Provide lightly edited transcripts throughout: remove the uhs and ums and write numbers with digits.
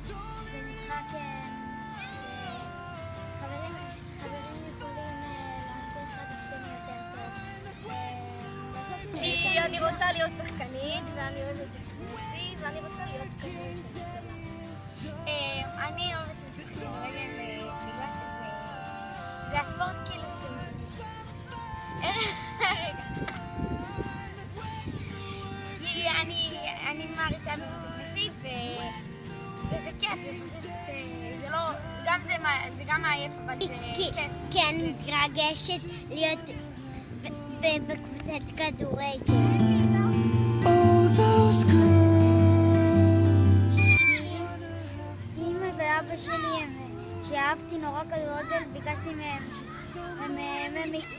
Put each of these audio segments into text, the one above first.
זה משחק חברים יכולים להכיר אחד את השני יותר טוב. כי אני רוצה להיות שחקנית, ואני אוהבת כדורגל, ואני רוצה להיות כדורגל של גדולה. אני אוהבת לשחק כדורגל בגלל שזה הספורט כאילו שלי. אני מעריצה בסיסית וזה כיף, זה לא, זה גם מעייף, אבל זה כיף. כי אני מתרגשת להיות בקבוצת כדורגל. אמא ואבא שלי, שאהבתי נורא כדורגל, ביקשתי מהם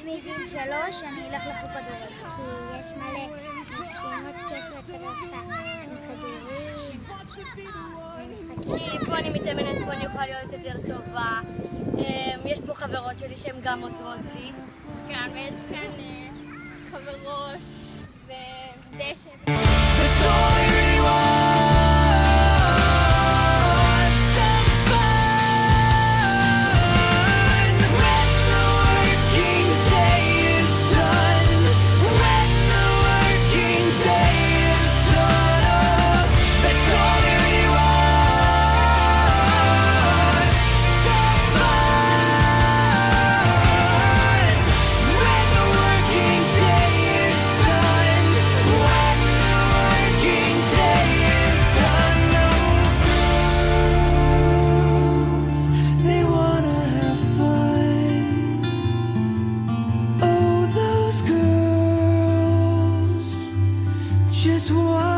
מגיל 3 אני אלך לחוג כדורגל. כי יש מלא משימות כיפות שאני עושה עם כדורים ומשחקים. כי פה אני מתאמנת, פה אני יכולה להיות יותר טובה. יש פה חברות שלי שהן גם עוזרות לי. כן, ויש כאן חברות ודשא. Just one